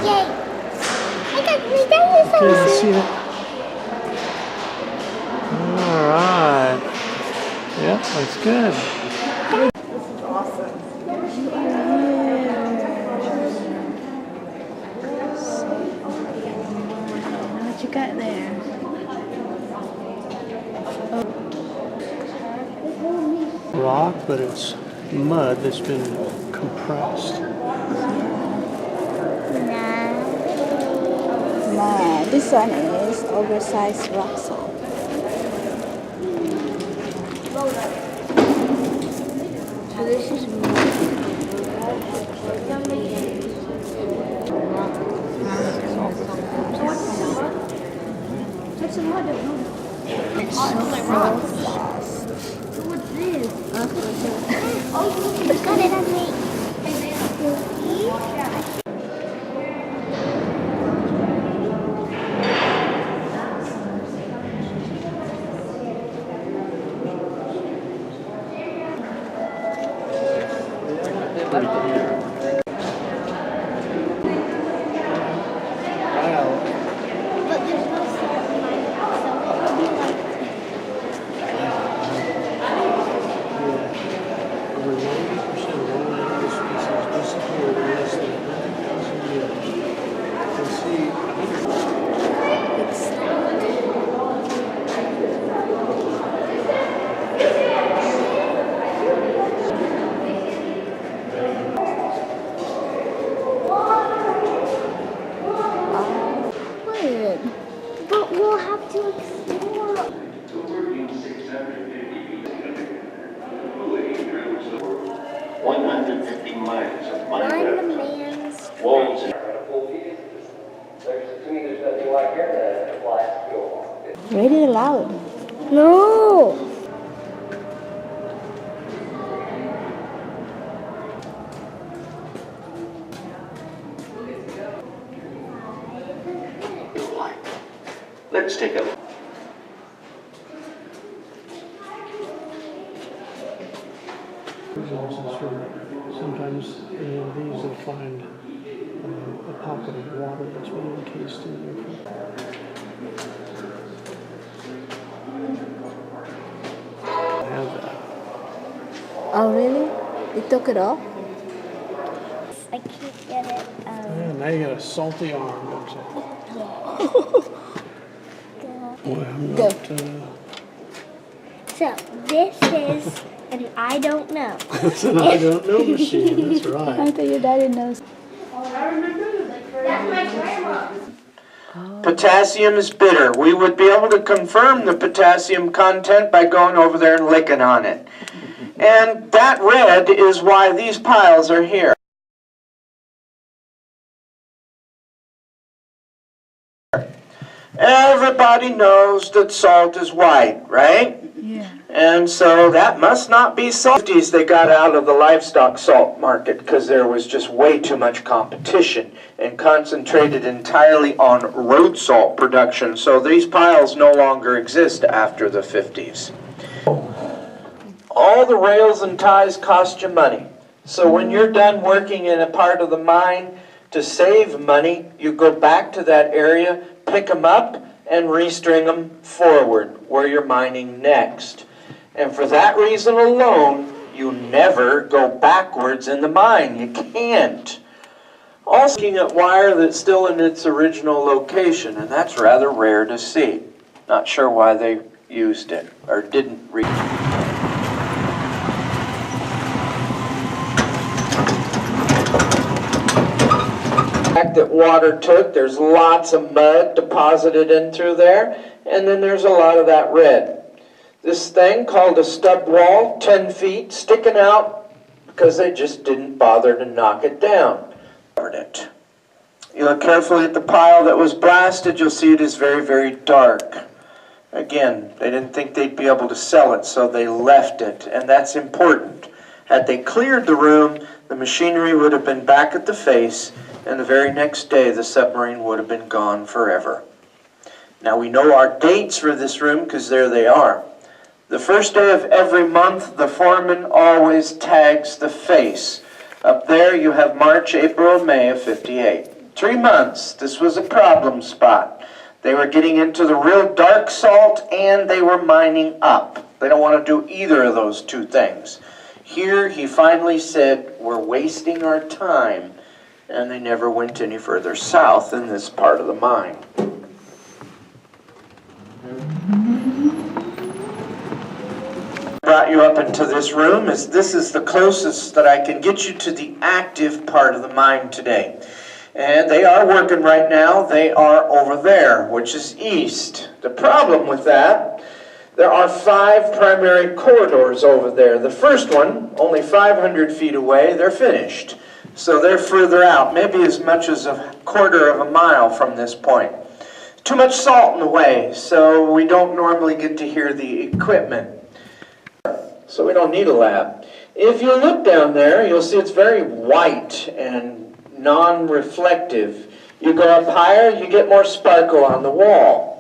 Yay! I got my dinosaur! Can you see that? Alright. Yep, that's good. This is awesome. What you got there? Rock, but it's mud that's been compressed. Nah, this one is oversized rock salt. So this is It's a lot of It's like rock. What's this? Oh, you got it on me. But there's no salt in mine, so it would be like Over 90% of all animal species disappeared in less than 100,000 years. You can see Weird. But we'll have to explore. 150 miles of One minecraft man's walls. There's nothing like here that applies to go. Read it aloud. No. Let's take a look. sometimes these will find a pocket of water that's been encased in there. I have that. Oh, really? You took it off? I can't get it. Yeah, now you got a salty arm, don't you? Well, I'm Go. not, So this is an I don't know. it's an I don't know machine, that's I right. thought your daddy knows. That's my grandma. Potassium is bitter. We would be able to confirm the potassium content by going over there and licking on it. And that red is why these piles are here. Everybody knows that salt is white, right? Yeah. And so that must not be salt. They got out of the livestock salt market because there was just way too much competition and concentrated entirely on road salt production. So these piles no longer exist after the 50s. All the rails and ties cost you money. So when you're done working in a part of the mine, to save money, you go back to that area, pick them up, and restring them forward where you're mining next. And for that reason alone, you never go backwards in the mine. You can't. Also looking at wire that's still in its original location, and that's rather rare to see. Not sure why they used it or didn't read. That water took, there's lots of mud deposited in through there, and then there's a lot of that red. This thing called a stub wall, 10 feet, sticking out because they just didn't bother to knock it down. You look carefully at the pile that was blasted, you'll see it is very, very dark. Again, they didn't think they'd be able to sell it, so they left it, and that's important. Had they cleared the room, the machinery would have been back at the face, and the very next day the submarine would have been gone forever. Now we know our dates for this room because there they are. The first day of every month, the foreman always tags the face. Up there you have March, April, and May of 58. 3 months. This was a problem spot. They were getting into the real dark salt and they were mining up. They don't want to do either of those two things. Here he finally said, we're wasting our time, and they never went any further south in this part of the mine. Brought you up into this room as this is the closest that I can get you to the active part of the mine today. And they are working right now. They are over there, which is east. The problem with that, there are 5 primary corridors over there. The first one, only 500 feet away, they're finished. So they're further out, maybe as much as a quarter of a mile from this point. Too much salt in the way, so we don't normally get to hear the equipment. So we don't need a lab. If you look down there, you'll see it's very white and non-reflective. You go up higher, you get more sparkle on the wall.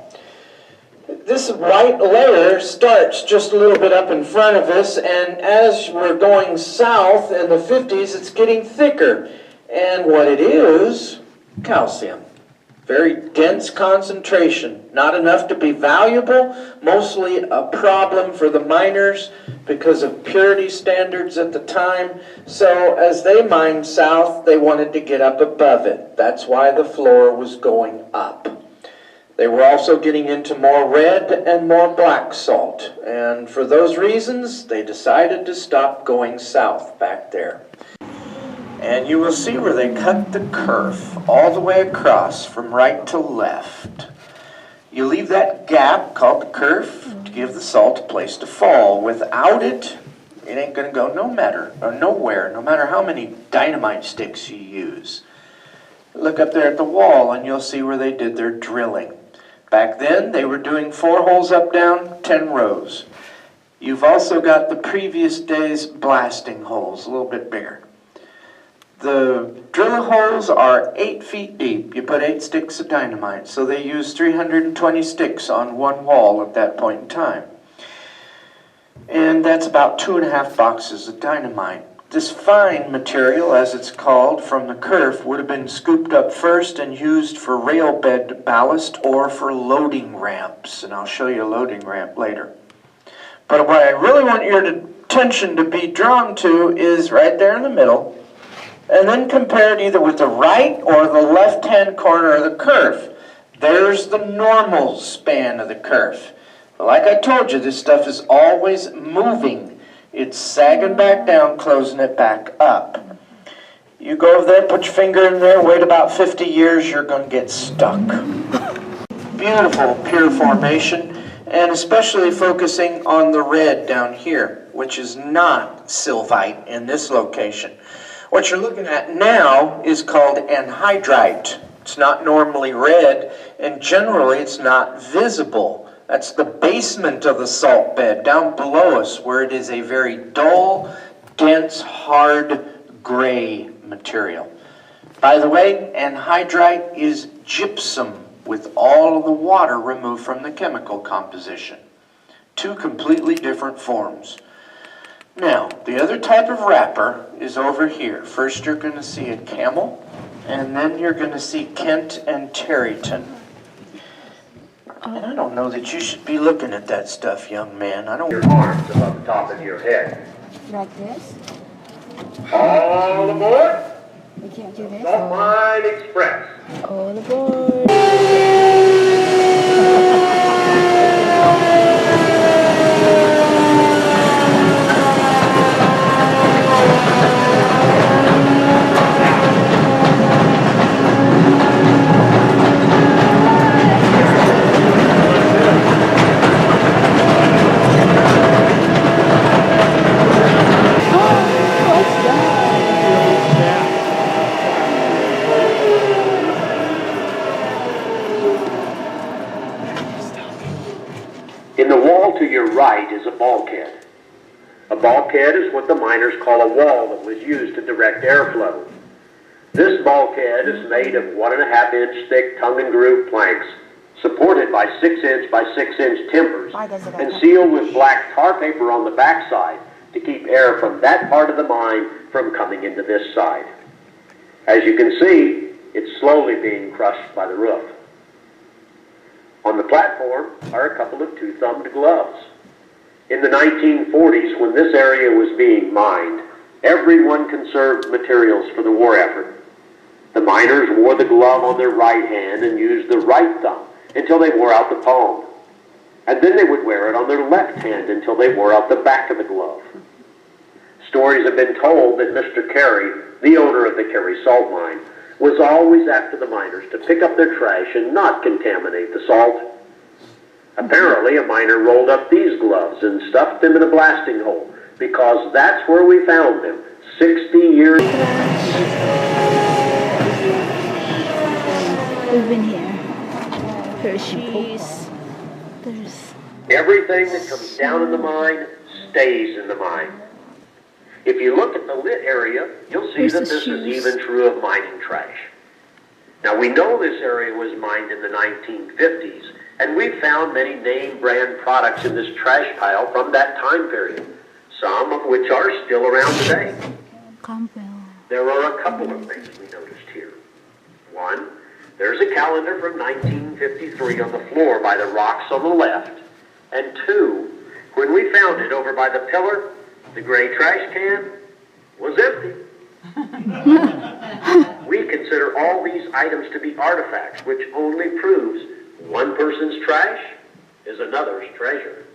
This white layer starts just a little bit up in front of us, and as we're going south in the 50s, it's getting thicker. And what it is, calcium. Very dense concentration. Not enough to be valuable, mostly a problem for the miners because of purity standards at the time. So as they mined south, they wanted to get up above it. That's why the floor was going up. They were also getting into more red and more black salt. And for those reasons, they decided to stop going south back there. And you will see where they cut the kerf all the way across from right to left. You leave that gap called the kerf to give the salt a place to fall. Without it, it ain't going to go nowhere, no matter how many dynamite sticks you use. Look up there at the wall and you'll see where they did their drilling. Back then, they were doing 4 holes up, down, 10 rows. You've also got the previous day's blasting holes, a little bit bigger. The drill holes are 8 feet deep. You put 8 sticks of dynamite, so they used 320 sticks on one wall at that point in time. And that's about 2.5 boxes of dynamite. This fine material, as it's called, from the kerf would have been scooped up first and used for rail bed ballast or for loading ramps. And I'll show you a loading ramp later. But what I really want your attention to be drawn to is right there in the middle, and then compare it either with the right or the left-hand corner of the kerf. There's the normal span of the kerf. Like I told you, this stuff is always moving. It's sagging back down, closing it back up. You go over there, put your finger in there, wait about 50 years, you're going to get stuck. Beautiful, pure formation, and especially focusing on the red down here, which is not sylvite in this location. What you're looking at now is called anhydrite. It's not normally red, and generally it's not visible. That's the basement of the salt bed, down below us, where it is a very dull, dense, hard, gray material. By the way, anhydrite is gypsum with all of the water removed from the chemical composition. 2 completely different forms. Now, the other type of wrapper is over here. First you're going to see a camel, and then you're going to see Kent and Terryton. And I don't know that you should be looking at that stuff, young man. I don't... Your arms above the top of your head. Like this? All aboard! We can't do this. Salt Mine Express. All aboard. In the wall to your right is a bulkhead. A bulkhead is what the miners call a wall that was used to direct airflow. This bulkhead is made of 1.5 inch thick tongue and groove planks, supported by 6 inch by 6 inch timbers, and sealed with black tar paper on the backside to keep air from that part of the mine from coming into this side. As you can see, it's slowly being crushed by the roof. On the platform are a couple of two-thumbed gloves. In the 1940s, when this area was being mined, everyone conserved materials for the war effort. The miners wore the glove on their right hand and used the right thumb until they wore out the palm. And then they would wear it on their left hand until they wore out the back of the glove. Stories have been told that Mr. Carey, the owner of the Carey salt mine, was always after the miners to pick up their trash and not contaminate the salt. Apparently, a miner rolled up these gloves and stuffed them in a blasting hole, because that's where we found them 60 years. We've been here. Hershey's. There's Everything that comes down in the mine stays in the mine. If you look at the lit area, you'll see that this is even true of mining trash. Now, we know this area was mined in the 1950s, and we've found many name brand products in this trash pile from that time period, some of which are still around today. There are a couple of things we noticed here. One, there's a calendar from 1953 on the floor by the rocks on the left. And two, when we found it over by the pillar, the gray trash can was empty. We consider all these items to be artifacts, which only proves one person's trash is another's treasure.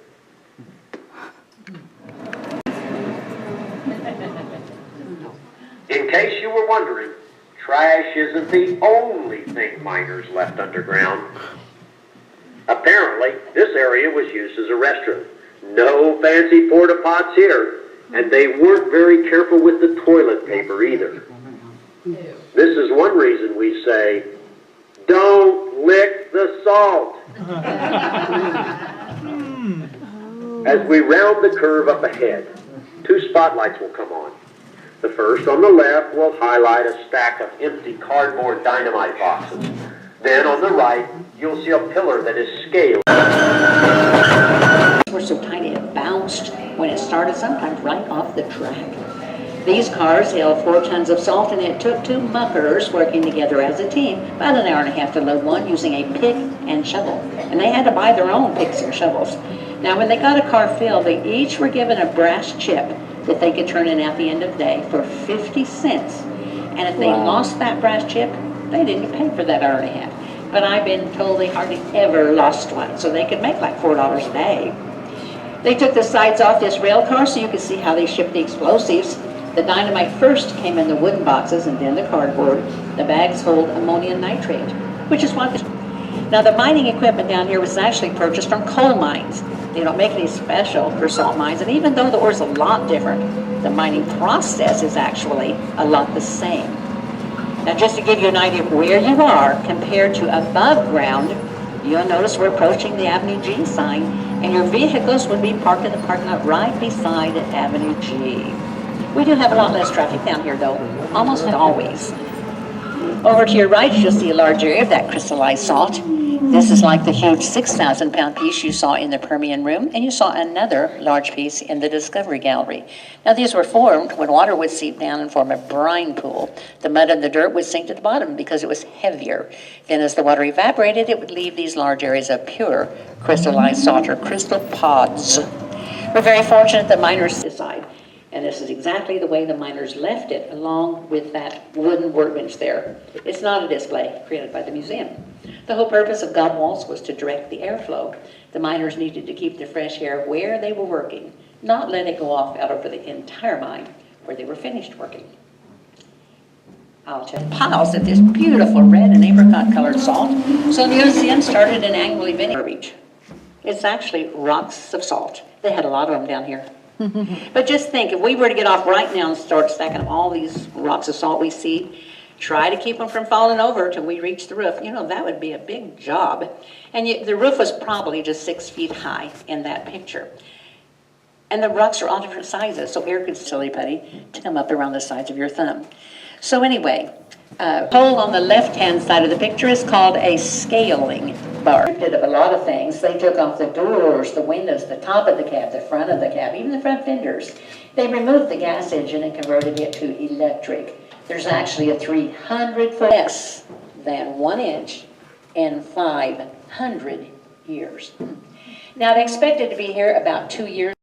In case you were wondering, trash isn't the only thing miners left underground. Apparently, this area was used as a restroom. No fancy porta pots here, and they weren't very careful with the toilet paper either. This is one reason we say, don't lick the salt. As we round the curve up ahead, two spotlights will come on. The first on the left will highlight a stack of empty cardboard dynamite boxes. Then on the right, you'll see a pillar that is scaled. Were so tiny it bounced when it started, sometimes right off the track. These cars held 4 tons of salt, and it took 2 muckers working together as a team, about an hour and a half to load one using a pick and shovel. And they had to buy their own picks and shovels. Now, when they got a car filled, they each were given a brass chip that they could turn in at the end of the day for 50 cents. And if they lost that brass chip, they didn't pay for that hour and a half. But I've been told they hardly ever lost one, so they could make like $4 a day. They took the sides off this rail car so you could see how they shipped the explosives. The dynamite first came in the wooden boxes and then the cardboard. The bags hold ammonium nitrate, which is what Now, the mining equipment down here was actually purchased from coal mines. They don't make any special for salt mines, and even though the ore is a lot different, the mining process is actually a lot the same. Now, just to give you an idea of where you are compared to above ground, you'll notice we're approaching the Avenue G sign, and your vehicles would be parked in the parking lot right beside Avenue G. We do have a lot less traffic down here, though, almost always. Over to your right, you'll see a large area of that crystallized salt. This is like the huge 6,000-pound piece you saw in the Permian Room, and you saw another large piece in the Discovery Gallery. Now, these were formed when water would seep down and form a brine pool. The mud and the dirt would sink to the bottom because it was heavier. Then as the water evaporated, it would leave these large areas of pure crystallized salt, or crystal pods. We're very fortunate that miners decide. And this is exactly the way the miners left it, along with that wooden workbench there. It's not a display created by the museum. The whole purpose of God walls was to direct the airflow. The miners needed to keep the fresh air where they were working, not let it go off out over the entire mine where they were finished working. I'll tell you, piles of this beautiful red and apricot colored salt. So the museum started an annual event in Beach. It's actually rocks of salt. They had a lot of them down here. But just think, if we were to get off right now and start stacking up all these rocks of salt we see, try to keep them from falling over till we reach the roof, you know, that would be a big job. And the roof was probably just 6 feet high in that picture. And the rocks are all different sizes, so air could silly putty to come up around the sides of your thumb. So anyway, hole on the left-hand side of the picture is called a scaling bar. Of a lot of things. They took off the doors, the windows, the top of the cab, the front of the cab, even the front fenders. They removed the gas engine and converted it to electric. There's actually a 300-foot than 1 inch in 500 years. Now, they expected to be here about 2 years.